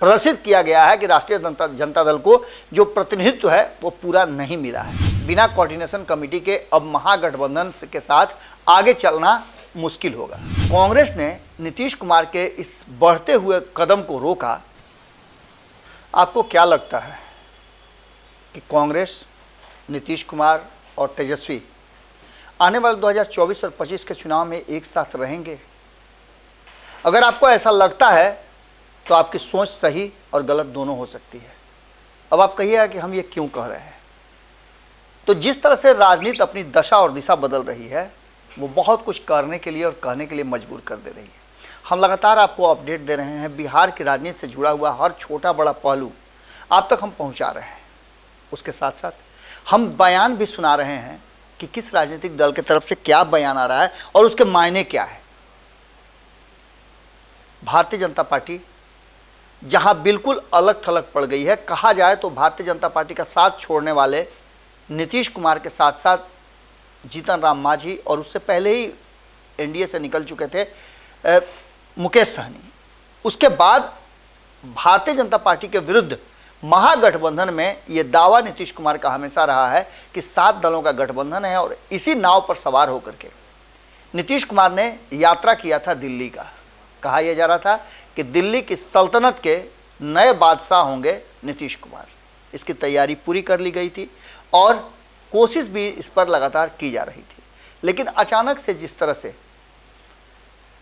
प्रदर्शित किया गया है कि राष्ट्रीय जनता दल को जो प्रतिनिधित्व है वो पूरा नहीं मिला है। बिना कोऑर्डिनेशन कमेटी के अब महागठबंधन के साथ आगे चलना मुश्किल होगा। कांग्रेस ने नीतीश कुमार के इस बढ़ते हुए कदम को रोका। आपको क्या लगता है कि कांग्रेस, नीतीश कुमार और तेजस्वी आने वाले 2024 और 25 के चुनाव में एक साथ रहेंगे? अगर आपको ऐसा लगता है तो आपकी सोच सही और गलत दोनों हो सकती है। अब आप कहिएगा कि हम ये क्यों कह रहे हैं। तो जिस तरह से राजनीति अपनी दशा और दिशा बदल रही है वो बहुत कुछ करने के लिए और कहने के लिए मजबूर कर दे रही है। हम लगातार आपको अपडेट दे रहे हैं। बिहार की राजनीति से जुड़ा हुआ हर छोटा बड़ा पहलू आप तक हम पहुंचा रहे हैं। उसके साथ साथ हम बयान भी सुना रहे हैं कि किस राजनीतिक दल की तरफ से क्या बयान आ रहा है और उसके मायने क्या है। भारतीय जनता पार्टी जहां बिल्कुल अलग थलग पड़ गई है, कहा जाए तो भारतीय जनता पार्टी का साथ छोड़ने वाले नीतीश कुमार के साथ साथ जीतन राम मांझी और उससे पहले ही एनडीए से निकल चुके थे मुकेश सहनी, उसके बाद भारतीय जनता पार्टी के विरुद्ध महागठबंधन में ये दावा नीतीश कुमार का हमेशा रहा है कि 7 दलों का गठबंधन है और इसी नाव पर सवार होकर के नीतीश कुमार ने यात्रा किया था दिल्ली का। कहा यह जा रहा था कि दिल्ली की सल्तनत के नए बादशाह होंगे नीतीश कुमार। इसकी तैयारी पूरी कर ली गई थी और कोशिश भी इस पर लगातार की जा रही थी। लेकिन अचानक से जिस तरह से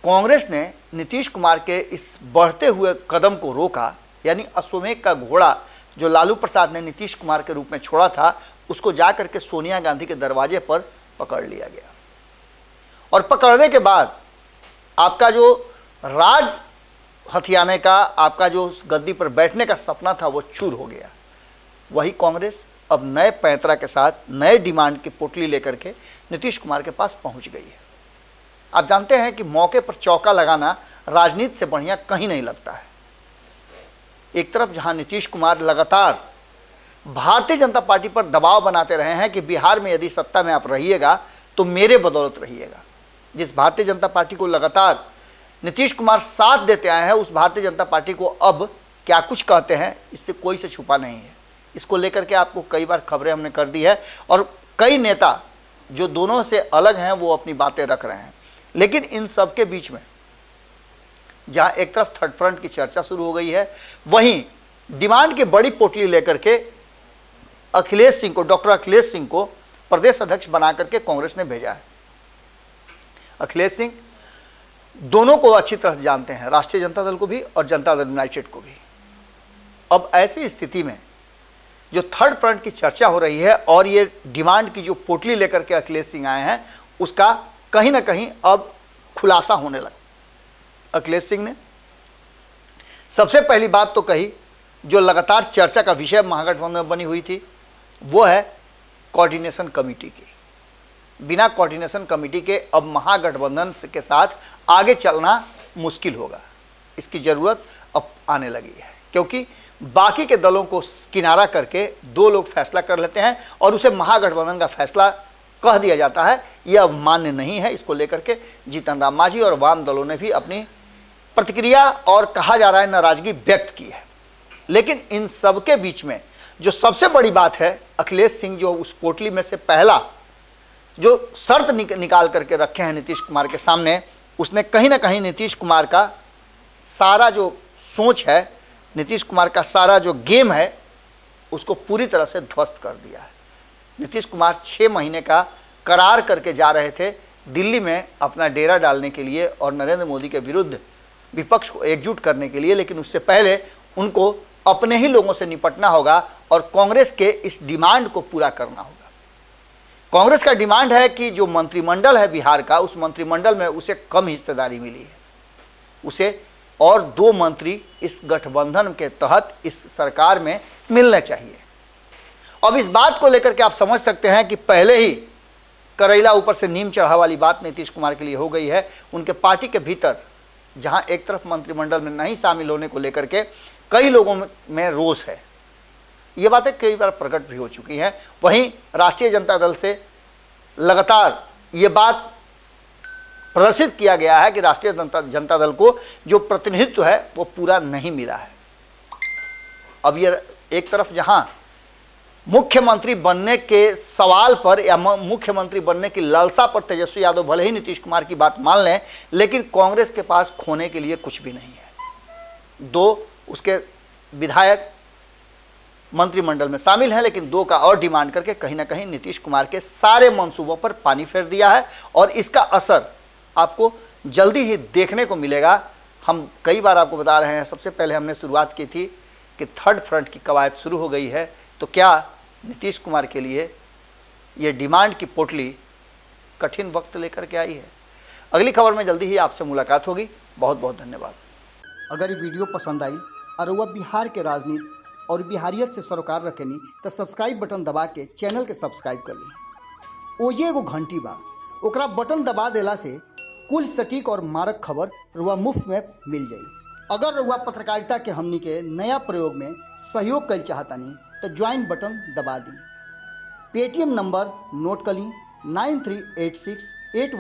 कांग्रेस ने नीतीश कुमार के इस बढ़ते हुए कदम को रोका, यानी अश्वमेध का घोड़ा जो लालू प्रसाद ने नीतीश कुमार के रूप में छोड़ा था, उसको जाकर के सोनिया गांधी के दरवाजे पर पकड़ लिया गया। और पकड़ने के बाद आपका जो राज हथियाने का, आपका जो गद्दी पर बैठने का सपना था वो चूर हो गया। वही कांग्रेस अब नए पैंतरा के साथ नए डिमांड की पोटली लेकर के नीतीश कुमार के पास पहुंच गई है। आप जानते हैं कि मौके पर चौका लगाना राजनीति से बढ़िया कहीं नहीं लगता है। एक तरफ जहां नीतीश कुमार लगातार भारतीय जनता पार्टी पर दबाव बनाते रहे हैं कि बिहार में यदि सत्ता में आप रहिएगा तो मेरे बदौलत रहिएगा। जिस भारतीय जनता पार्टी को लगातार नीतीश कुमार साथ देते आए हैं, उस भारतीय जनता पार्टी को अब क्या कुछ कहते हैं इससे कोई से छुपा नहीं है। इसको लेकर के आपको कई बार खबरें हमने कर दी है और कई नेता जो दोनों से अलग हैं वो अपनी बातें रख रहे हैं। लेकिन इन सब के बीच में जहां एक तरफ थर्ड फ्रंट की चर्चा शुरू हो गई है, वहीं डिमांड की बड़ी पोटली लेकर के अखिलेश सिंह को, डॉक्टर अखिलेश सिंह को प्रदेश अध्यक्ष बना करके कांग्रेस ने भेजा है। अखिलेश सिंह दोनों को अच्छी तरह से जानते हैं, राष्ट्रीय जनता दल को भी और जनता दल यूनाइटेड को भी। अब ऐसी स्थिति में जो थर्ड फ्रंट की चर्चा हो रही है और ये डिमांड की जो पोटली लेकर के अखिलेश सिंह आए हैं, उसका कहीं ना कहीं अब खुलासा होने लगा। अखिलेश सिंह ने सबसे पहली बात तो कही जो लगातार चर्चा का विषय महागठबंधन में बनी हुई थी, वो है कोऑर्डिनेशन कमेटी की। बिना कोऑर्डिनेशन कमेटी के अब महागठबंधन के साथ आगे चलना मुश्किल होगा। इसकी ज़रूरत अब आने लगी है क्योंकि बाकी के दलों को किनारा करके 2 लोग फैसला कर लेते हैं और उसे महागठबंधन का फैसला कह दिया जाता है। यह अब मान्य नहीं है। इसको लेकर के जीतन राम मांझी और वाम दलों ने भी अपनी प्रतिक्रिया और कहा जा रहा है नाराजगी व्यक्त की है। लेकिन इन सब के बीच में जो सबसे बड़ी बात है, अखिलेश सिंह जो उस पोटली में से पहला जो शर्त निकाल करके रखे हैं नीतीश कुमार के सामने, उसने कहीं ना कहीं नीतीश कुमार का सारा जो सोच है, नीतीश कुमार का सारा जो गेम है, उसको पूरी तरह से ध्वस्त कर दिया है। नीतीश कुमार 6 महीने का करार करके जा रहे थे दिल्ली में अपना डेरा डालने के लिए और नरेंद्र मोदी के विरुद्ध विपक्ष को एकजुट करने के लिए, लेकिन उससे पहले उनको अपने ही लोगों से निपटना होगा और कांग्रेस के इस डिमांड को पूरा करना होगा। कांग्रेस का डिमांड है कि जो मंत्रिमंडल है बिहार का, उस मंत्रिमंडल में उसे कम हिस्सेदारी मिली है, उसे और 2 मंत्री इस गठबंधन के तहत इस सरकार में मिलने चाहिए। अब इस बात को लेकर के आप समझ सकते हैं कि पहले ही करेला ऊपर से नीम चढ़ा वाली बात नीतीश कुमार के लिए हो गई है। उनके पार्टी के भीतर जहां एक तरफ मंत्रिमंडल में नहीं शामिल होने को लेकर के कई लोगों में रोष है, ये बातें कई बार प्रकट भी हो चुकी हैं। वहीं राष्ट्रीय जनता दल से लगातार ये बात प्रदर्शित किया गया है कि राष्ट्रीय जनता दल को जो प्रतिनिधित्व है वो पूरा नहीं मिला है। अब ये एक तरफ जहां मुख्यमंत्री बनने के सवाल पर या मुख्यमंत्री बनने की लालसा पर तेजस्वी यादव भले ही नीतीश कुमार की बात मान लें, लेकिन कांग्रेस के पास खोने के लिए कुछ भी नहीं है। 2 उसके विधायक मंत्रिमंडल में शामिल हैं, लेकिन 2 का और डिमांड करके कहीं ना कहीं नीतीश कुमार के सारे मंसूबों पर पानी फेर दिया है और इसका असर आपको जल्दी ही देखने को मिलेगा। हम कई बार आपको बता रहे हैं, सबसे पहले हमने शुरुआत की थी कि थर्ड फ्रंट की कवायद शुरू हो गई है, तो क्या नीतीश कुमार के लिए ये डिमांड की पोटली कठिन वक्त लेकर के आई है? अगली खबर में जल्दी ही आपसे मुलाकात होगी। बहुत बहुत धन्यवाद। अगर ये वीडियो पसंद आई और वह बिहार के राजनीति और बिहारियत से सरोकार रखेनी तो सब्सक्राइब बटन दबा के चैनल के सब्सक्राइब कर ली। ओजे एगो घंटी बा, ओकरा बटन दबा देला से कुल सटीक और मारक खबर रुआ मुफ्त में मिल जाई। अगर रुआ पत्रकारिता के हमनी के नया प्रयोग में सहयोग कर चाहतानी तो ज्वाइन बटन दबा दी। पेटीएम नंबर नोट कर ली 938681